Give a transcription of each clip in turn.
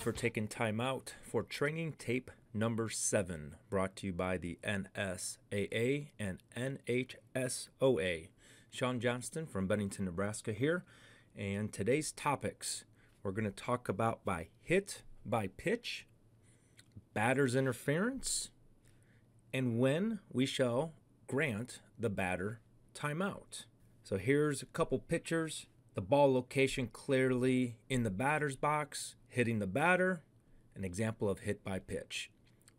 for taking time out for training tape number 7, brought to you by the NSAA and NHSOA. Sean Johnston from Bennington, Nebraska here, and today's topics we're going to talk about by hit by pitch, batter's interference, and when we shall grant the batter timeout. So here's a couple pictures. The ball location clearly in the batter's box, hitting the batter, an example of hit by pitch.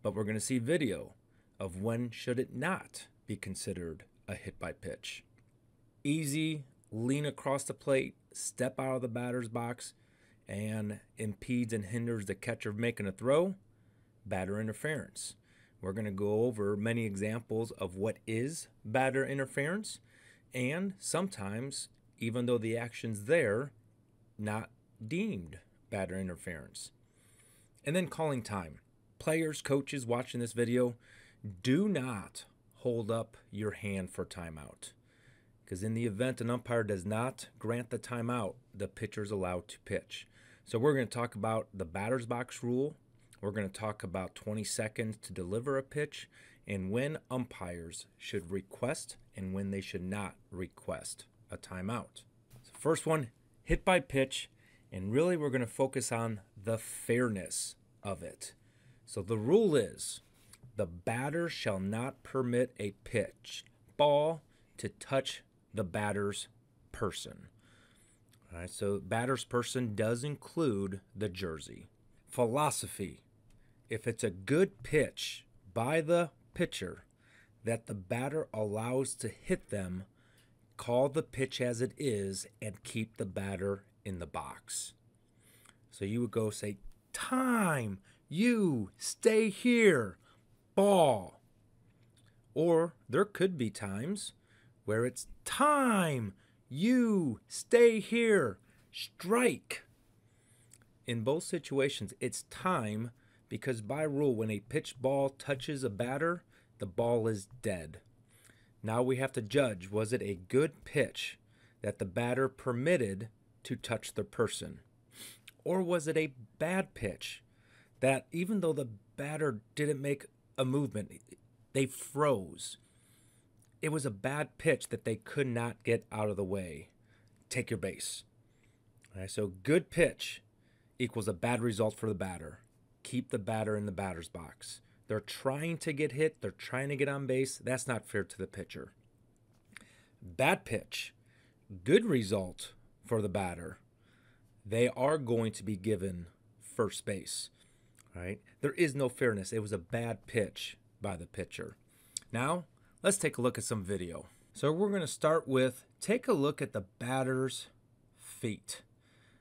But we're going to see video of when should it not be considered a hit by pitch. Easy, lean across the plate, step out of the batter's box, and impedes and hinders the catcher making a throw, batter interference. We're going to go over many examples of what is batter interference, and sometimes, even though the action's there, not deemed batter interference. And then calling time. Players, coaches watching this video, do not hold up your hand for timeout. Because in the event an umpire does not grant the timeout, the pitcher is allowed to pitch. So we're going to talk about the batter's box rule. We're going to talk about 20 seconds to deliver a pitch and when umpires should request and when they should not request a timeout. So first one, hit by pitch, and really we're going to focus on the fairness of it. So the rule is the batter shall not permit a pitch ball to touch the batter's person. All right, so batter's person does include the jersey. Philosophy: if it's a good pitch by the pitcher that the batter allows to hit them, call the pitch as it is and keep the batter in the box. So you would go say, time, you, stay here, ball. Or there could be times where it's time, you, stay here, strike. In both situations, it's time because by rule, when a pitch ball touches a batter, the ball is dead. Now we have to judge, was it a good pitch that the batter permitted to touch the person? Or was it a bad pitch that even though the batter didn't make a movement, they froze? It was a bad pitch that they could not get out of the way. Take your base. All right, so good pitch equals a bad result for the batter. Keep the batter in the batter's box. They're trying to get hit. They're trying to get on base. That's not fair to the pitcher. Bad pitch, good result for the batter. They are going to be given first base. All right? There is no fairness. It was a bad pitch by the pitcher. Now, let's take a look at some video. So we're going to start with, take a look at the batter's feet.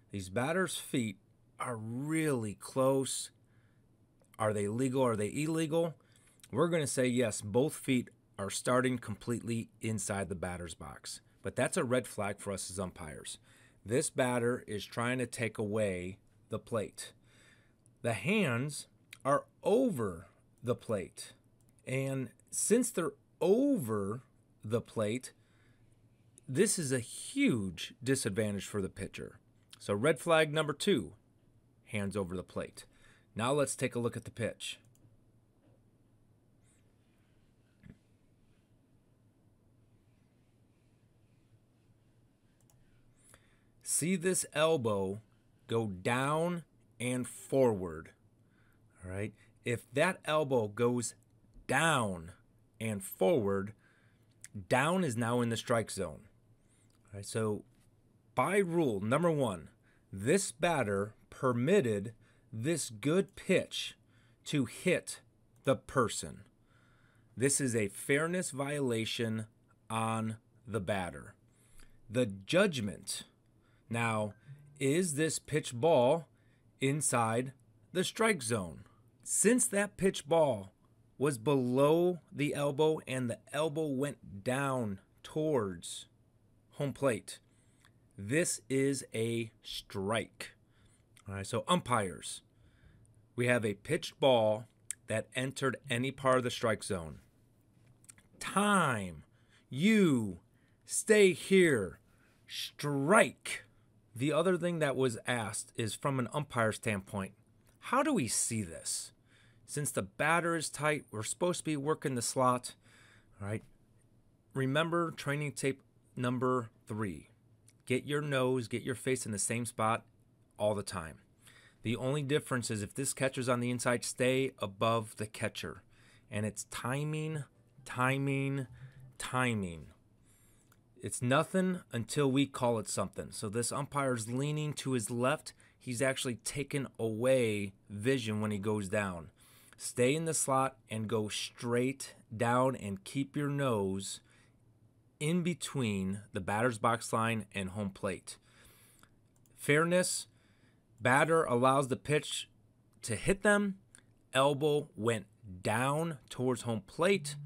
These batter's feet are really close. Are they legal? Are they illegal? We're going to say yes, both feet are starting completely inside the batter's box. But that's a red flag for us as umpires. This batter is trying to take away the plate. The hands are over the plate. And since they're over the plate, this is a huge disadvantage for the pitcher. So red flag number 2, hands over the plate. Now let's take a look at the pitch. See this elbow go down and forward. All right. If that elbow goes down and forward, down is now in the strike zone. All right. So by rule number 1, this batter permitted this good pitch to hit the person. This is a fairness violation on the batter. The judgment. Now, is this pitch ball inside the strike zone? Since that pitch ball was below the elbow and the elbow went down towards home plate, this is a strike. All right, so umpires, we have a pitched ball that entered any part of the strike zone. Time, you, stay here, strike. The other thing that was asked is from an umpire standpoint, How do we see this? Since the batter is tight, we're supposed to be working the slot, all right? Remember training tape number 3. Get your nose, get your face in the same spot all the time. The only difference is if this catcher's on the inside, stay above the catcher. And it's timing, timing, timing. It's nothing until we call it something. So this umpire's leaning to his left. He's actually taken away vision when he goes down. Stay in the slot and go straight down and keep your nose in between the batter's box line and home plate. Fairness, batter allows the pitch to hit them. Elbow went down towards home plate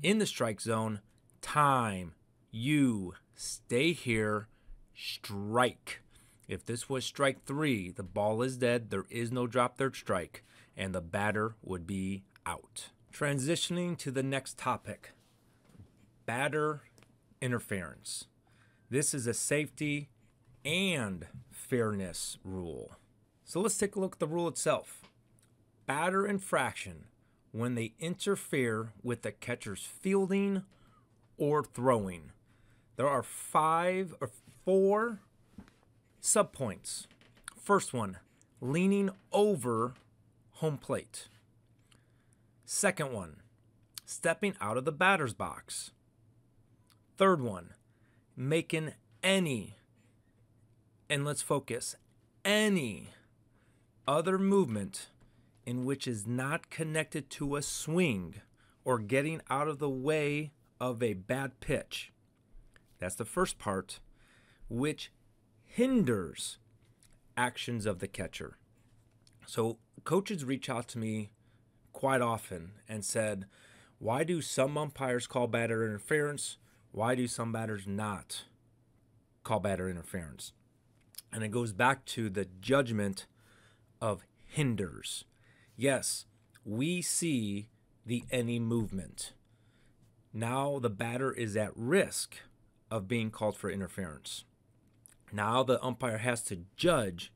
in the strike zone. Time. You stay here. Strike. If this was strike 3, the ball is dead. There is no drop third strike, and the batter would be out. Transitioning to the next topic, batter interference. This is a safety and fairness rule. So let's take a look at the rule itself. Batter infraction when they interfere with the catcher's fielding or throwing. There are 4 subpoints. First one, leaning over home plate. Second one, stepping out of the batter's box. Third one, making any, and let's focus, any other movement in which is not connected to a swing or getting out of the way of a bad pitch. That's the first part, which hinders actions of the catcher. So coaches reach out to me quite often and said, why do some umpires call batter interference? Why do some batters not call batter interference? And it goes back to the judgment of hinders. Yes, we see the any movement. Now the batter is at risk of being called for interference. Now the umpire has to judge,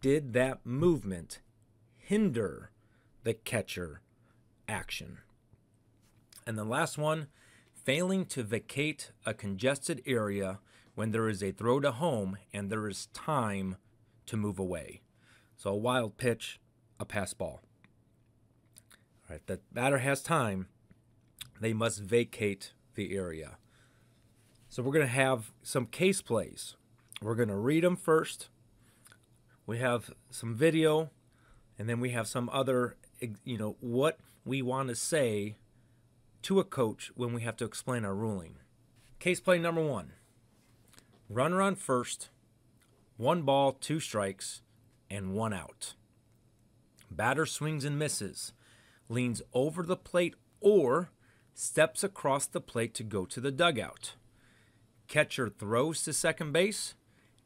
did that movement hinder the catcher action? And the last one, failing to vacate a congested area when there is a throw to home and there is time to move away. So a wild pitch, a pass ball. All right, the batter has time. They must vacate the area. So we're going to have some case plays. We're going to read them first. We have some video, and then we have some other, what we want to say to a coach when we have to explain our ruling. Case play number 1. Runner on first, 1 ball, 2 strikes, and 1 out. Batter swings and misses, leans over the plate or steps across the plate to go to the dugout. Catcher throws to second base,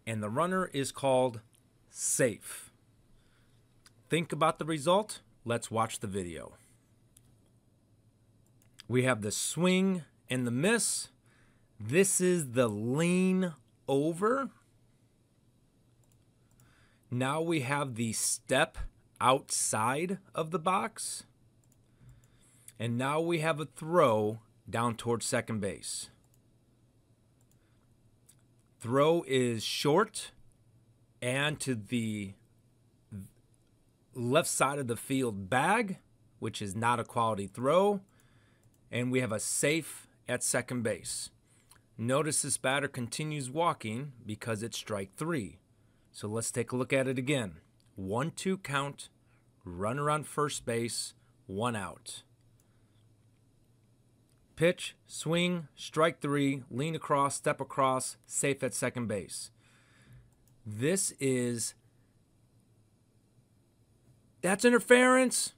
and the runner is called safe. Think about the result. Let's watch the video. We have the swing and the miss. This is the lean over. Now we have the step outside of the box. And now we have a throw down towards second base. Throw is short and to the left side of the field bag, which is not a quality throw. And we have a safe at second base. Notice this batter continues walking because it's strike 3. So let's take a look at it again. 1-2 count, runner on first base, 1 out. Pitch, swing, strike 3, lean across, step across, safe at second base. That's interference.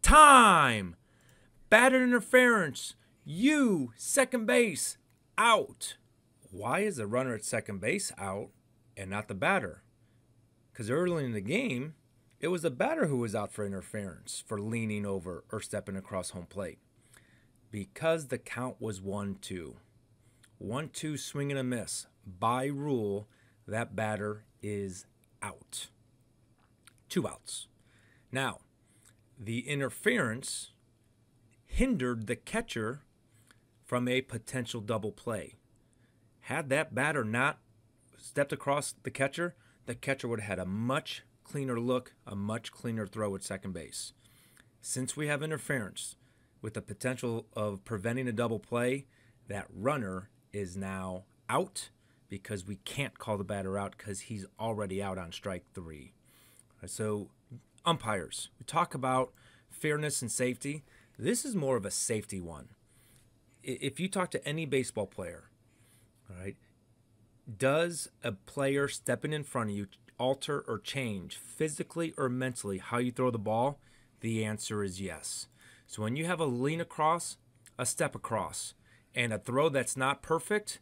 Time. Batter interference. You, second base, out. Why is the runner at second base out and not the batter? Because early in the game, it was the batter who was out for interference for leaning over or stepping across home plate. Because the count was 1-2. 1-2 swing and a miss. By rule, that batter is out. 2 outs. Now, the interference hindered the catcher from a potential double play. Had that batter not stepped across the catcher would have had a much cleaner look, a much cleaner throw at second base. Since we have interference with the potential of preventing a double play, that runner is now out because we can't call the batter out because he's already out on strike 3. So umpires, we talk about fairness and safety. This is more of a safety one. If you talk to any baseball player, all right, does a player stepping in front of you alter or change physically or mentally how you throw the ball? The answer is yes. So when you have a lean across, a step across, and a throw that's not perfect,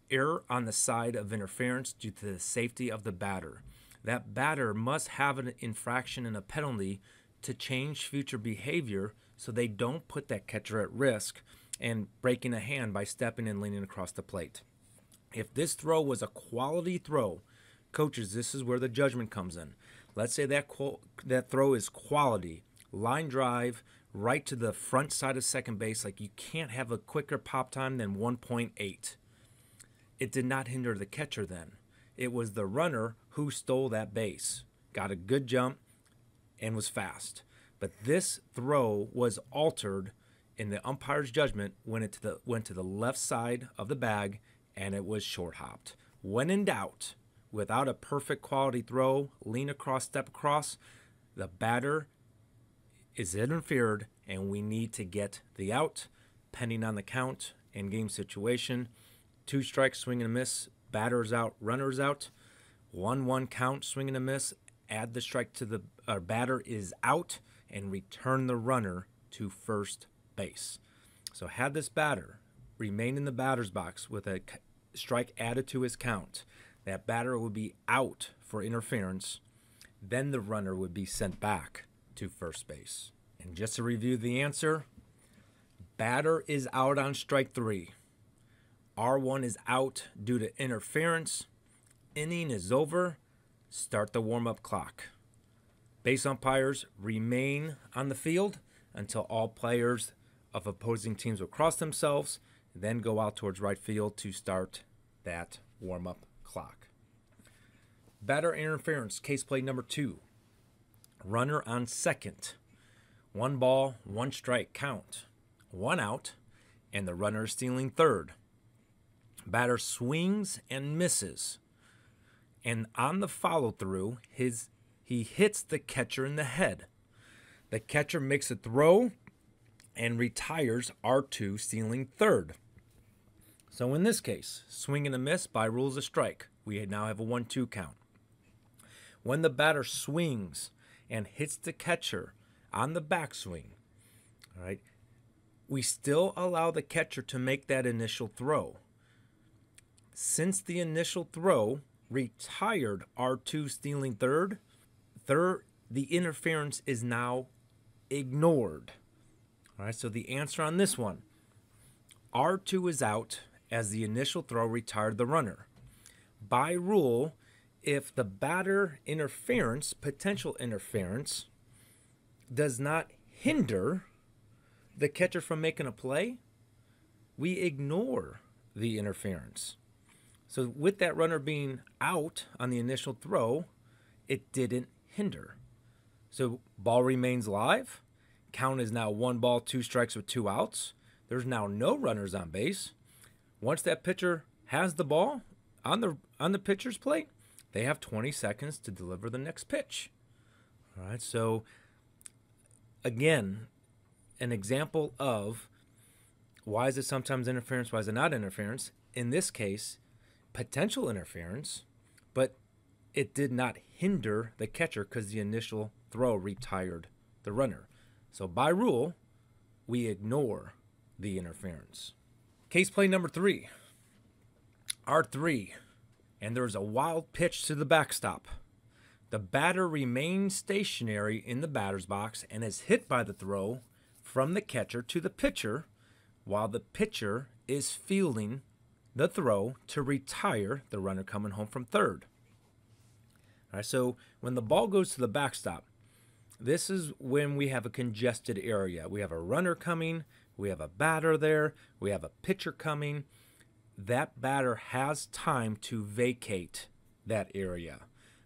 err on the side of interference due to the safety of the batter. That batter must have an infraction and a penalty to change future behavior so they don't put that catcher at risk and breaking a hand by stepping and leaning across the plate. If this throw was a quality throw, coaches, this is where the judgment comes in. Let's say that throw is quality, line drive, right to the front side of second base, like you can't have a quicker pop time than 1.8. It did not hinder the catcher then. It was the runner who stole that base, got a good jump, and was fast. But this throw was altered in the umpire's judgment when it went to the left side of the bag, and it was short hopped. When in doubt, without a perfect quality throw, lean across, step across, the batter is interfered, and we need to get the out, pending on the count and game situation. 2 strikes, swing and a miss, batter's out, runner's out. 1-1 count, swing and a miss, add the strike to the batter is out, and return the runner to first base. So had this batter remained in the batter's box with a strike added to his count, that batter would be out for interference. Then the runner would be sent back to first base. And just to review the answer, batter is out on strike 3. R1 is out due to interference. Inning is over. Start the warm-up clock. Base umpires remain on the field until all players of opposing teams will cross themselves, then go out towards right field to start that warm-up clock. Batter interference, case play number 2. Runner on second. 1 ball, 1 strike count. 1 out, and the runner is stealing third. Batter swings and misses. And on the follow-through, he hits the catcher in the head. The catcher makes a throw and retires R2, stealing third. So in this case, swing and a miss by rules of strike. We now have a 1-2 count. When the batter swings and hits the catcher on the backswing, all right, we still allow the catcher to make that initial throw. Since the initial throw retired R2, stealing third, the interference is now ignored. All right, so the answer on this one, R2 is out as the initial throw retired the runner. By rule, if the batter interference, potential interference, does not hinder the catcher from making a play, we ignore the interference. So with that runner being out on the initial throw, it didn't hinder. So ball remains live. Count is now 1 ball, 2 strikes with 2 outs. There's now no runners on base. Once that pitcher has the ball on the pitcher's plate, they have 20 seconds to deliver the next pitch. All right, so again, an example of why is it sometimes interference, why is it not interference? In this case, potential interference, but it did not hinder the catcher because the initial throw retired the runner. So by rule, we ignore the interference. Case play number 3, R3, and there's a wild pitch to the backstop. The batter remains stationary in the batter's box and is hit by the throw from the catcher to the pitcher while the pitcher is fielding the throw to retire the runner coming home from third. All right, so when the ball goes to the backstop, This is when we have a congested area. We have a runner coming, we have a batter there, we have a pitcher coming. That batter has time to vacate that area.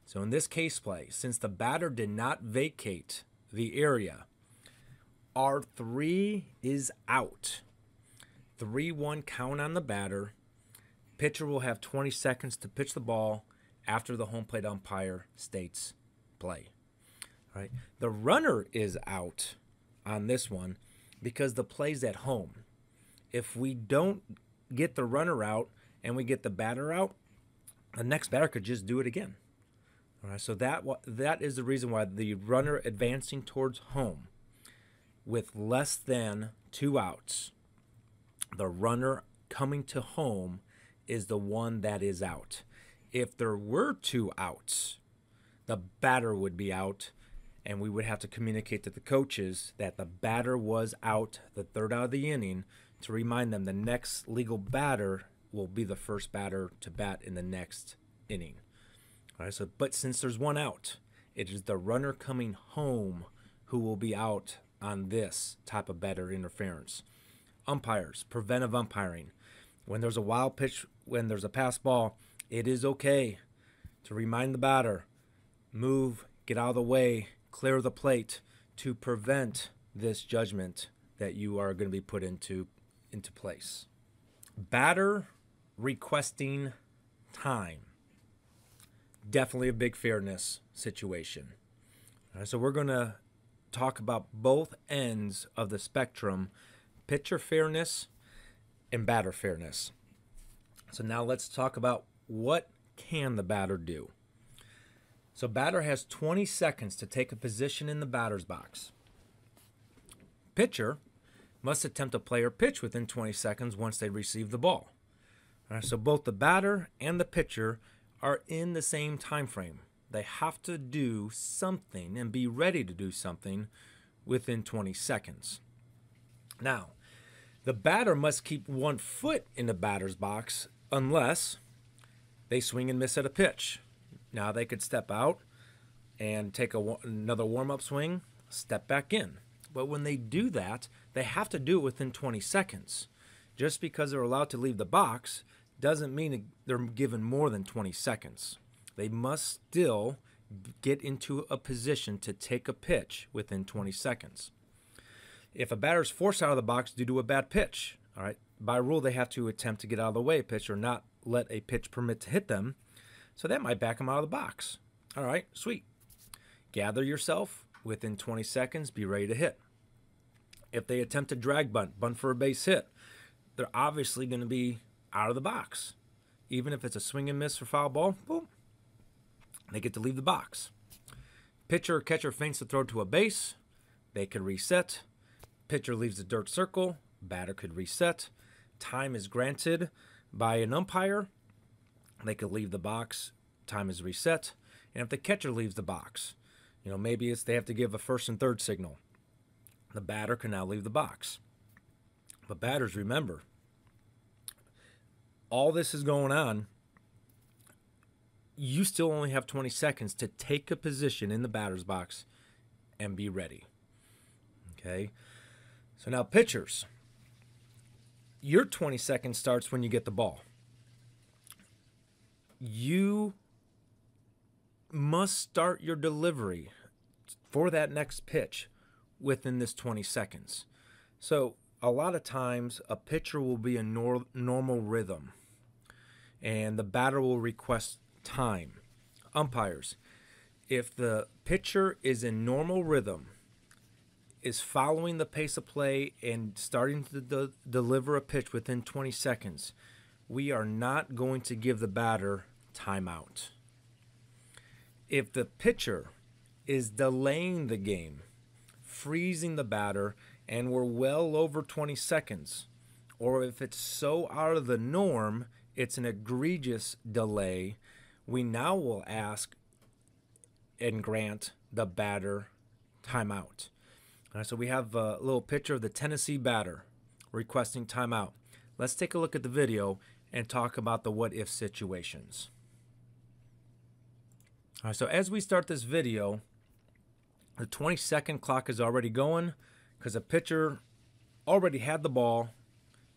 So in this case play, since the batter did not vacate the area, R3 is out. 3-1 count on the batter. Pitcher will have 20 seconds to pitch the ball after the home plate umpire states play. All right. The runner is out on this one because the play's at home. If we don't get the runner out and we get the batter out, the next batter could just do it again. All right. So that is the reason why the runner advancing towards home with less than 2 outs, the runner coming to home is the one that is out. If there were 2 outs, the batter would be out, and we would have to communicate to the coaches that the batter was out the 3rd out of the inning to remind them the next legal batter will be the first batter to bat in the next inning. All right, but since there's 1 out, it is the runner coming home who will be out on this type of batter interference. Umpires, preventive umpiring. When there's a wild pitch, when there's a pass ball, it is okay to remind the batter, move, get out of the way, clear the plate to prevent this judgment that you are going to be put into place. Batter requesting time. Definitely a big fairness situation. All right, so we're going to talk about both ends of the spectrum, pitcher fairness and batter fairness. So now let's talk about what can the batter do. So batter has 20 seconds to take a position in the batter's box. Pitcher must attempt a play or pitch within 20 seconds once they receive the ball. All right, so both the batter and the pitcher are in the same time frame. They have to do something and be ready to do something within 20 seconds. Now, the batter must keep 1 foot in the batter's box unless they swing and miss at a pitch. Now they could step out and take another warm-up swing, step back in. But when they do that, they have to do it within 20 seconds. Just because they're allowed to leave the box doesn't mean they're given more than 20 seconds. They must still get into a position to take a pitch within 20 seconds. If a batter is forced out of the box due to a bad pitch, all right, by rule they have to attempt to get out of the way a pitch or not let a pitch permit to hit them. So that might back them out of the box. All right, sweet. Gather yourself within 20 seconds, be ready to hit. If they attempt to drag bunt for a base hit, they're obviously going to be out of the box. Even if it's a swing and miss or foul ball, boom, they get to leave the box. Pitcher or catcher feints the throw to a base, they could reset. Pitcher leaves the dirt circle, batter could reset. Time is granted by an umpire, they could leave the box, time is reset. And if the catcher leaves the box, maybe they have to give a first and third signal, the batter can now leave the box. But batters, remember, all this is going on, you still only have 20 seconds to take a position in the batter's box and be ready. Okay? So now pitchers, your 20 seconds starts when you get the ball. You must start your delivery for that next pitch within this 20 seconds. So a lot of times a pitcher will be in normal rhythm and the batter will request time. Umpires, if the pitcher is in normal rhythm, is following the pace of play and starting to deliver a pitch within 20 seconds, we are not going to give the batter timeout. If the pitcher is delaying the game, freezing the batter, and we're well over 20 seconds, or if it's so out of the norm, it's an egregious delay, we now will ask and grant the batter timeout. All right, so we have a little picture of the Tennessee batter requesting timeout. Let's take a look at the video and talk about the what-if situations. All right, so as we start this video, The 20-second clock is already going because the pitcher already had the ball,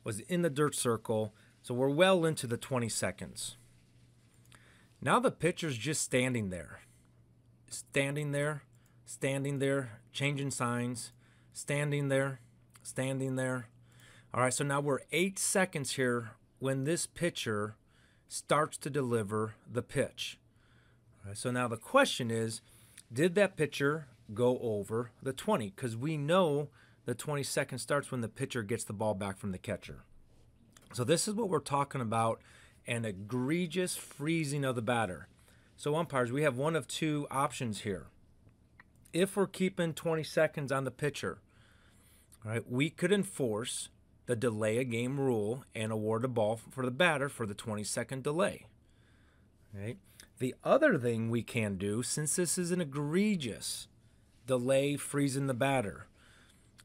was in the dirt circle, so we're well into the 20 seconds. Now the pitcher's just standing there, changing signs, standing there. All right, so now we're 8 seconds here when this pitcher starts to deliver the pitch. All right, so now the question is, did that pitcher go over the 20? Because we know the 20 seconds starts when the pitcher gets the ball back from the catcher. So this is what we're talking about, an egregious freezing of the batter. So umpires, we have one of two options here. If we're keeping 20 seconds on the pitcher, all right, we could enforce the delay a game rule and award a ball for the batter for the 20-second delay. Right? The other thing we can do, since this is an egregious delay freezing the batter,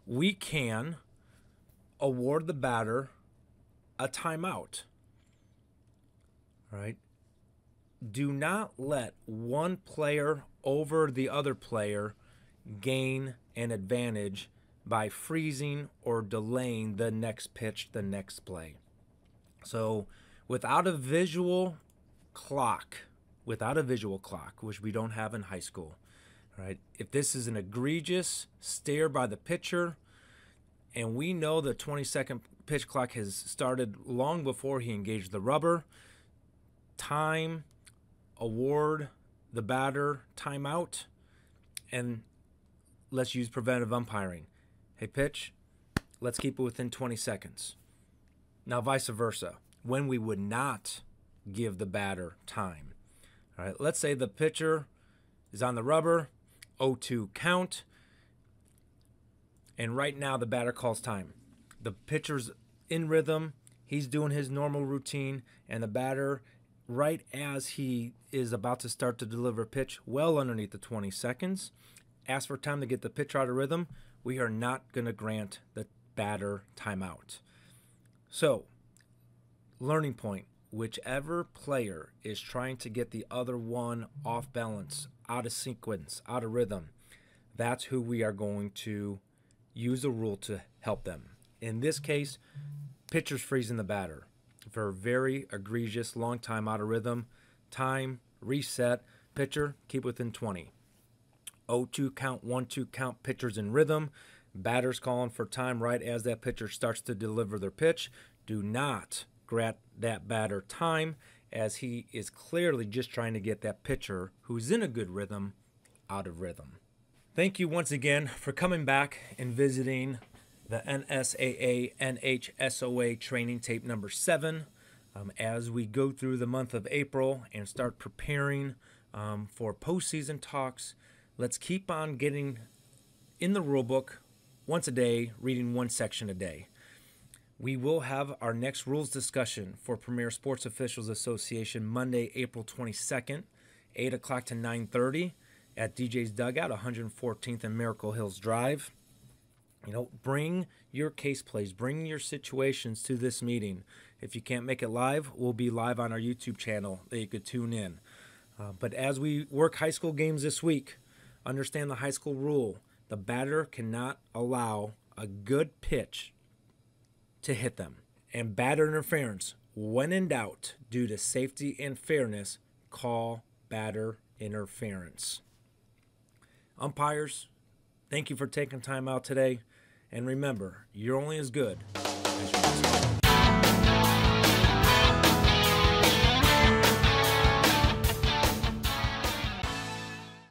we can award the batter a timeout. All right? Do not let one player over the other player gain an advantage by freezing or delaying the next pitch, the next play. So without a visual clock, which we don't have in high school, right? If this is an egregious stare by the pitcher, and we know the 20-second pitch clock has started long before he engaged the rubber, time, award the batter timeout, and let's use preventive umpiring. Hey, pitch, let's keep it within 20 seconds. Now, vice versa, when we would not give the batter time. All right, let's say the pitcher is on the rubber, 0-2 count, and right now the batter calls time. The pitcher's in rhythm, he's doing his normal routine, and the batter, right as he is about to start to deliver a pitch, well underneath the 20 seconds, asks for time to get the pitcher out of rhythm, we are not going to grant the batter timeout. So, learning point, whichever player is trying to get the other one off balance, out of sequence, out of rhythm, that's who we are going to use a rule to help them. In this case, pitcher's freezing the batter for a very egregious, long time out of rhythm. Time, reset, pitcher, keep within 20. 0-2 count, 1-2 count, pitcher's in rhythm. Batter's calling for time right as that pitcher starts to deliver their pitch. Do not grant that batter time, as he is clearly just trying to get that pitcher who's in a good rhythm out of rhythm. Thank you once again for coming back and visiting the NSAA NHSOA training tape number 7 as we go through the month of April and start preparing for postseason talks. Let's keep on getting in the rule book once a day, reading one section a day. We will have our next rules discussion for Premier Sports Officials Association Monday, April 22nd, 8 o'clock to 9:30 at DJ's Dugout, 114th and Miracle Hills Drive. You know, bring your case plays, bring your situations to this meeting. If you can't make it live, we'll be live on our YouTube channel that you could tune in. But as we work high school games this week, understand the high school rule. The batter cannot allow a good pitch to hit them. And batter interference, when in doubt, due to safety and fairness, call batter interference. Umpires, thank you for taking time out today. And remember, you're only as good as your next call.